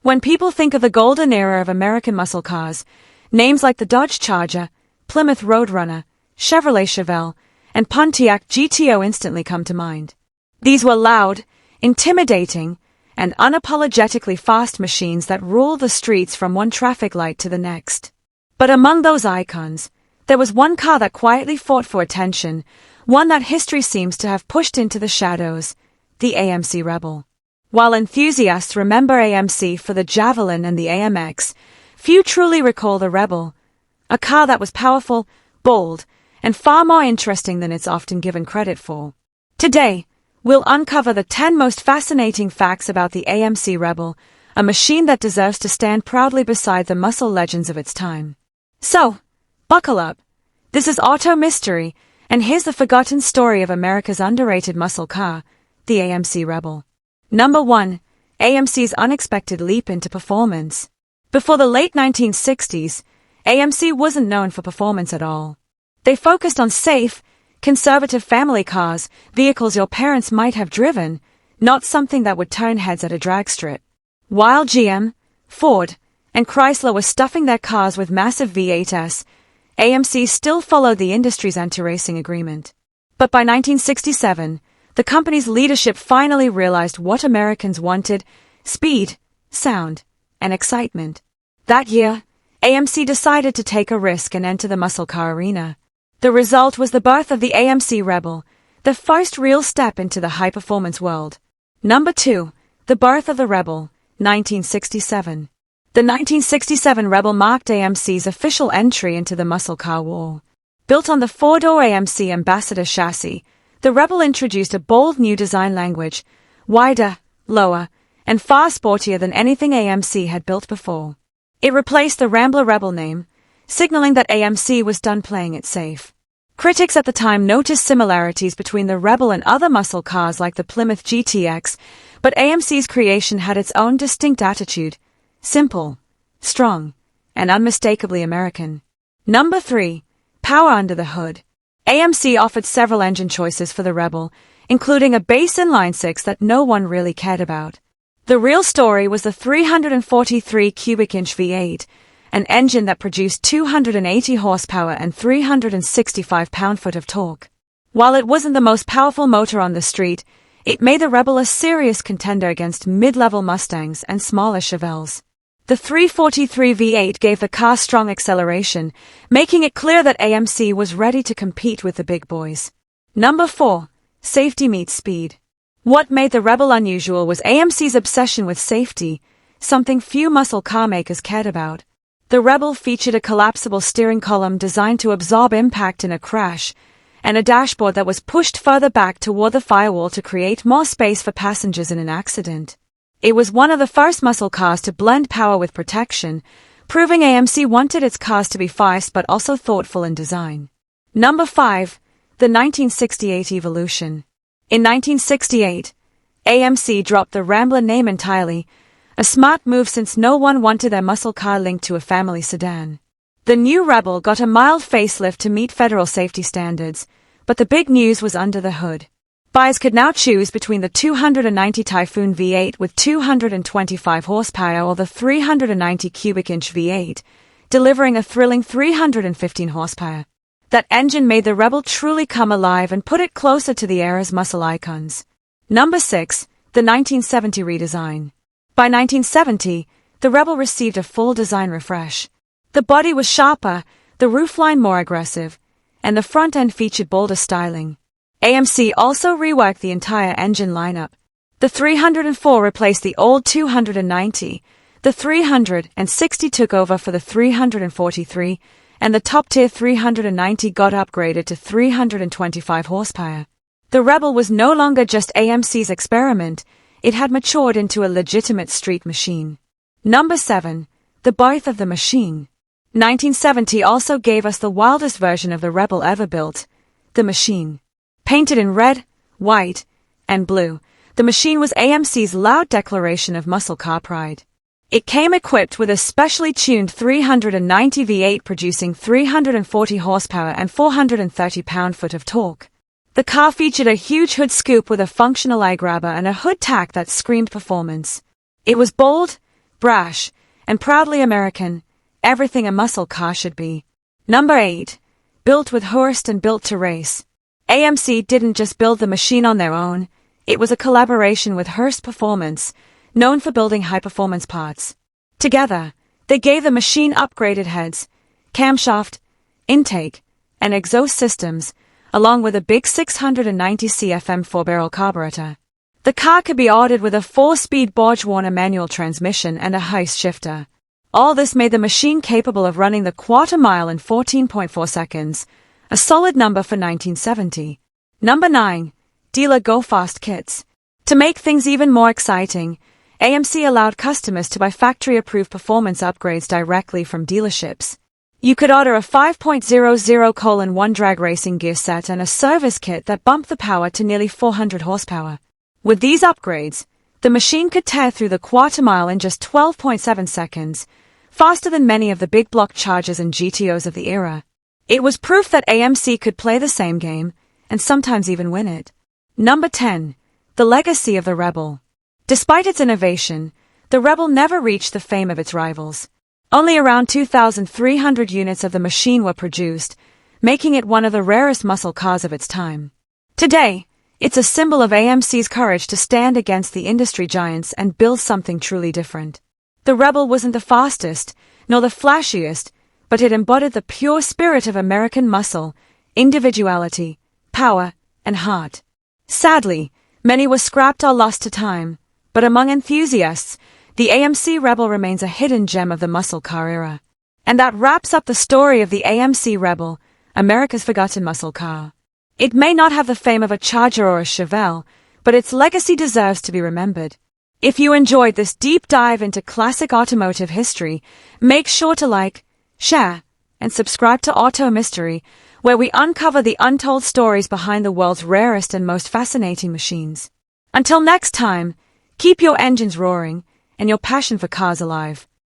When people think of the golden era of American muscle cars, names like the Dodge Charger, Plymouth Roadrunner, Chevrolet Chevelle, and Pontiac GTO instantly come to mind. These were loud, intimidating, and unapologetically fast machines that ruled the streets from one traffic light to the next. But among those icons, there was one car that quietly fought for attention, one that history seems to have pushed into the shadows, the AMC Rebel. While enthusiasts remember AMC for the Javelin and the AMX, few truly recall the Rebel, a car that was powerful, bold, and far more interesting than it's often given credit for. Today, we'll uncover the 10 most fascinating facts about the AMC Rebel, a machine that deserves to stand proudly beside the muscle legends of its time. So, buckle up. This is Auto Mystery, and here's the forgotten story of America's underrated muscle car, the AMC Rebel. Number 1. AMC's unexpected leap into performance. Before the late 1960s, AMC wasn't known for performance at all. They focused on safe, conservative family cars, vehicles your parents might have driven, not something that would turn heads at a drag strip. While GM, Ford, and Chrysler were stuffing their cars with massive V8s, AMC still followed the industry's anti-racing agreement. But by 1967, the company's leadership finally realized what Americans wanted: speed, sound, and excitement. That year, AMC decided to take a risk and enter the muscle car arena. The result was the birth of the AMC Rebel, the first real step into the high-performance world. Number 2. The birth of the Rebel, 1967. The 1967 Rebel marked AMC's official entry into the muscle car war. Built on the four-door AMC Ambassador chassis, the Rebel introduced a bold new design language, wider, lower, and far sportier than anything AMC had built before. It replaced the Rambler Rebel name, signaling that AMC was done playing it safe. Critics at the time noticed similarities between the Rebel and other muscle cars like the Plymouth GTX, but AMC's creation had its own distinct attitude: simple, strong, and unmistakably American. Number 3. Power under the hood. AMC offered several engine choices for the Rebel, including a base inline-six that no one really cared about. The real story was the 343 cubic inch V8, an engine that produced 280 horsepower and 365 pound-foot of torque. While it wasn't the most powerful motor on the street, it made the Rebel a serious contender against mid-level Mustangs and smaller Chevelles. The 343 V8 gave the car strong acceleration, making it clear that AMC was ready to compete with the big boys. Number 4. Safety meets speed. What made the Rebel unusual was AMC's obsession with safety, something few muscle car makers cared about. The Rebel featured a collapsible steering column designed to absorb impact in a crash, and a dashboard that was pushed further back toward the firewall to create more space for passengers in an accident. It was one of the first muscle cars to blend power with protection, proving AMC wanted its cars to be fast but also thoughtful in design. Number 5. The 1968 evolution. In 1968, AMC dropped the Rambler name entirely, a smart move since no one wanted their muscle car linked to a family sedan. The new Rebel got a mild facelift to meet federal safety standards, but the big news was under the hood. Buyers could now choose between the 290 Typhoon V8 with 225 horsepower or the 390 cubic inch V8, delivering a thrilling 315 horsepower. That engine made the Rebel truly come alive and put it closer to the era's muscle icons. Number 6. The 1970 redesign. By 1970, the Rebel received a full design refresh. The body was sharper, the roofline more aggressive, and the front end featured bolder styling. AMC also reworked the entire engine lineup. The 304 replaced the old 290, the 360 took over for the 343, and the top-tier 390 got upgraded to 325 horsepower. The Rebel was no longer just AMC's experiment, it had matured into a legitimate street machine. Number 7. The birth of the machine. 1970 also gave us the wildest version of the Rebel ever built, the machine. Painted in red, white, and blue, the machine was AMC's loud declaration of muscle car pride. It came equipped with a specially tuned 390 V8 producing 340 horsepower and 430 pound-foot of torque. The car featured a huge hood scoop with a functional eye grabber and a hood tack that screamed performance. It was bold, brash, and proudly American, everything a muscle car should be. Number 8. Built with Hearst and built to race. AMC didn't just build the machine on their own, it was a collaboration with Hearst Performance, known for building high-performance parts. Together, they gave the machine upgraded heads, camshaft, intake, and exhaust systems, along with a big 690 CFM 4-barrel carburetor. The car could be ordered with a 4-speed Borg-Warner manual transmission and a Heist shifter. All this made the machine capable of running the quarter mile in 14.4 seconds, a solid number for 1970. Number 9. Dealer Go Fast Kits. To make things even more exciting, AMC allowed customers to buy factory-approved performance upgrades directly from dealerships. You could order a 5.00:1 drag racing gear set and a service kit that bumped the power to nearly 400 horsepower. With these upgrades, the machine could tear through the quarter mile in just 12.7 seconds, faster than many of the big block Chargers and GTOs of the era. It was proof that AMC could play the same game, and sometimes even win it. Number 10. The legacy of the Rebel. Despite its innovation, the Rebel never reached the fame of its rivals. Only around 2,300 units of the machine were produced, making it one of the rarest muscle cars of its time. Today, it's a symbol of AMC's courage to stand against the industry giants and build something truly different. The Rebel wasn't the fastest, nor the flashiest, but it embodied the pure spirit of American muscle, individuality, power, and heart. Sadly, many were scrapped or lost to time, but among enthusiasts, the AMC Rebel remains a hidden gem of the muscle car era. And that wraps up the story of the AMC Rebel, America's forgotten muscle car. It may not have the fame of a Charger or a Chevelle, but its legacy deserves to be remembered. If you enjoyed this deep dive into classic automotive history, make sure to like, share, and subscribe to Auto Mystery, where we uncover the untold stories behind the world's rarest and most fascinating machines. Until next time, keep your engines roaring and your passion for cars alive.